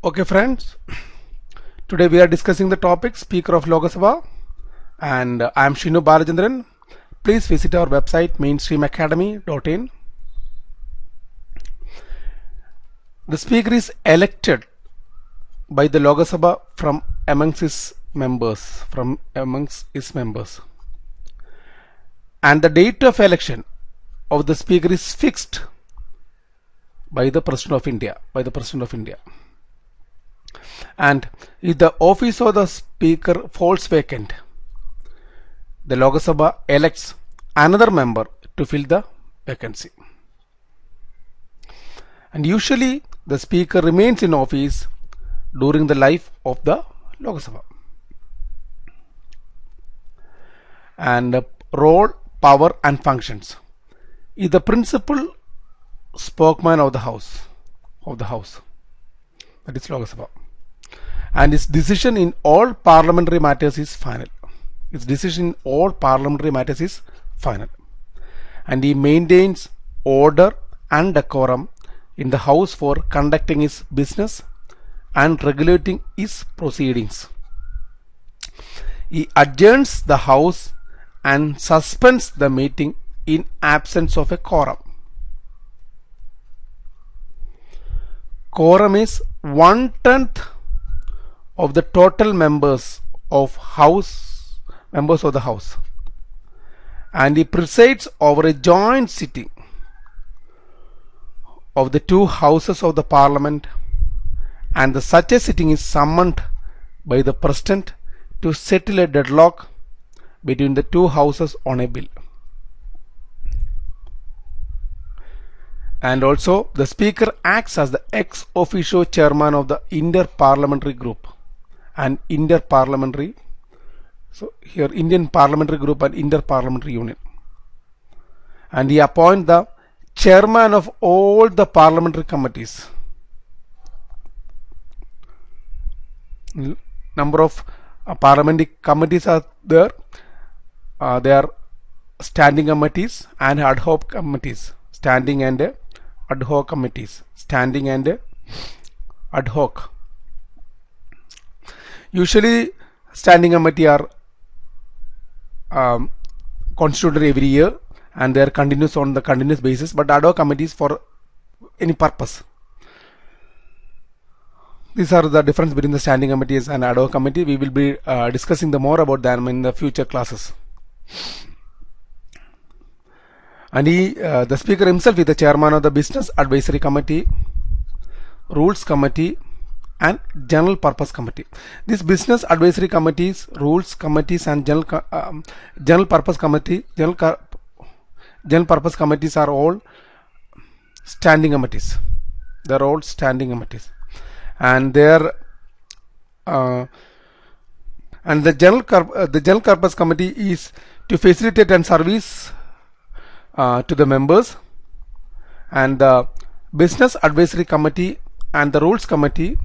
Okay friends, today we are discussing the topic Speaker of Loksabha, and I am Shinu Balachandran. Please visit our website mainstreamacademy.in. The Speaker is elected by the Loksabha from amongst his members, and the date of election of the Speaker is fixed by the President of India. And if the office of the Speaker falls vacant, the Loksabha elects another member to fill the vacancy. And usually the Speaker remains in office during the life of the Loksabha. And role, power and functions. Is the principal spokesman of the house, that is Loksabha. And its decision in all parliamentary matters is final. And he maintains order and decorum in the house for conducting his business and regulating his proceedings. He adjourns the house and suspends the meeting in absence of a quorum. Quorum is 1/10 of the total members of the house, and he presides over a joint sitting of the two houses of the parliament, and such a sitting is summoned by the president to settle a deadlock between the two houses on a bill. And also the Speaker acts as the ex officio chairman of the inter-parliamentary group and inter-parliamentary, so here Indian parliamentary group and inter-parliamentary union, and he appoints the chairman of all the parliamentary committees. Number of parliamentary committees are there. They are standing committees and ad hoc committees. Standing and ad hoc. Usually standing committee are constituted every year, and they are continuous on the continuous basis, but ad hoc committees for any purpose. These are the difference between the standing committees and ad hoc committee. We will be discussing more about them in the future classes. And the Speaker himself is the chairman of the Business Advisory Committee, Rules Committee and General Purpose Committee. These Business Advisory Committees, Rules Committees and General Purpose Committee, General Purpose Committees are all standing committees. They are all standing committees, and they are and the General Purpose Committee is to facilitate and service to the members, and the Business Advisory Committee and the Rules Committee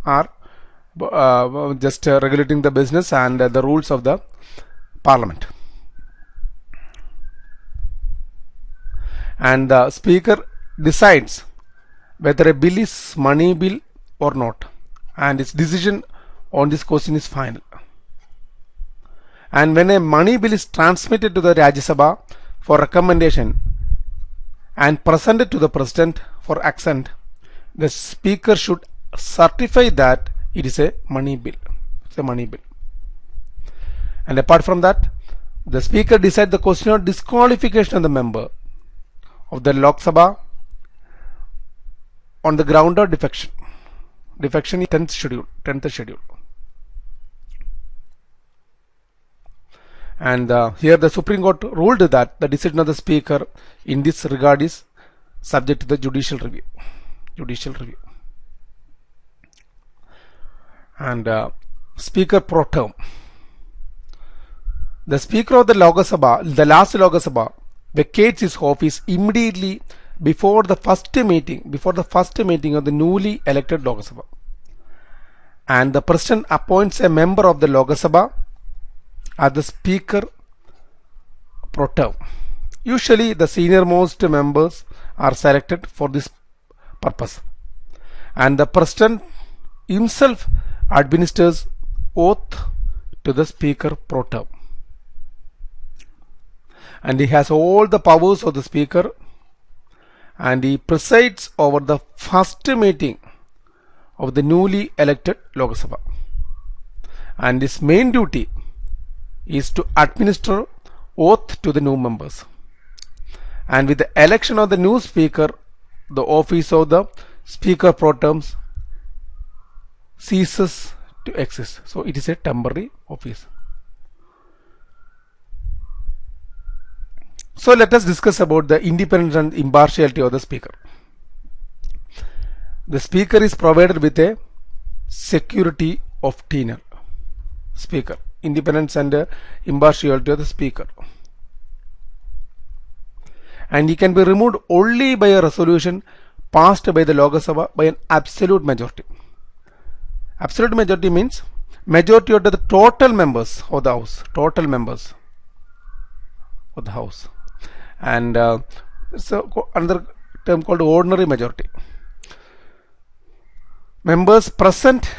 are just regulating the business and the rules of the Parliament. And the Speaker decides whether a bill is money bill or not, and its decision on this question is final. And when a money bill is transmitted to the Rajya Sabha for recommendation and presented to the President for assent, the Speaker should certify that it is a money bill. And apart from that, the Speaker decides the question of disqualification of the member of the Lok Sabha on the ground of defection. Defection is 10th schedule. And here the Supreme Court ruled that the decision of the Speaker in this regard is subject to the judicial review. And Speaker pro-tem. The Speaker of the Lok Sabha, the last Lok Sabha, vacates his office immediately before the first meeting of the newly elected Lok Sabha, and the President appoints a member of the Lok Sabha as the Speaker pro-tem. Usually the senior most members are selected for this purpose, and the President himself administers oath to the Speaker pro-tem, and he has all the powers of the Speaker, and he presides over the first meeting of the newly elected Lok Sabha, and his main duty is to administer oath to the new members. And with the election of the new Speaker, the office of the Speaker pro-tem ceases to exist. So it is a temporary office. So let us discuss about the independence and impartiality of the Speaker. The Speaker is provided with a security of tenure. Speaker, independence and impartiality of the Speaker. And he can be removed only by a resolution passed by the Lok Sabha by an absolute majority. Absolute majority means majority of the total members of the House. Total members of the House. And so another term called ordinary majority. Members present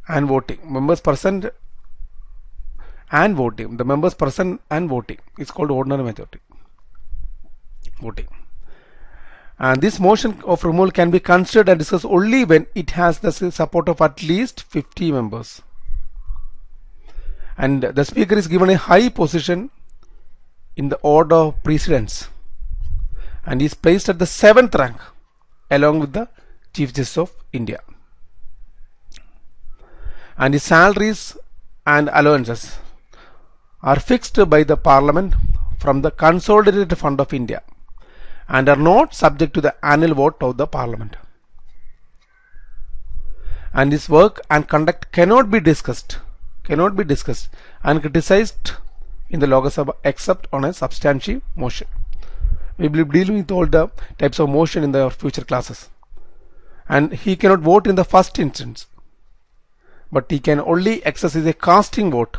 and voting. Members present and voting. The members present and voting is called ordinary majority. Voting. And this motion of removal can be considered and discussed only when it has the support of at least 50 members. And the Speaker is given a high position in the order of precedence, and is placed at the 7th rank along with the Chief Justice of India. And his salaries and allowances are fixed by the Parliament from the Consolidated Fund of India and are not subject to the annual vote of the Parliament. And his work and conduct cannot be discussed and criticized in the Lok Sabha except on a substantive motion. We will be dealing with all the types of motion in the future classes. And he cannot vote in the first instance, but he can only exercise a casting vote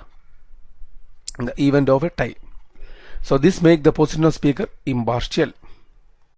in the event of a tie. So this makes the position of Speaker impartial.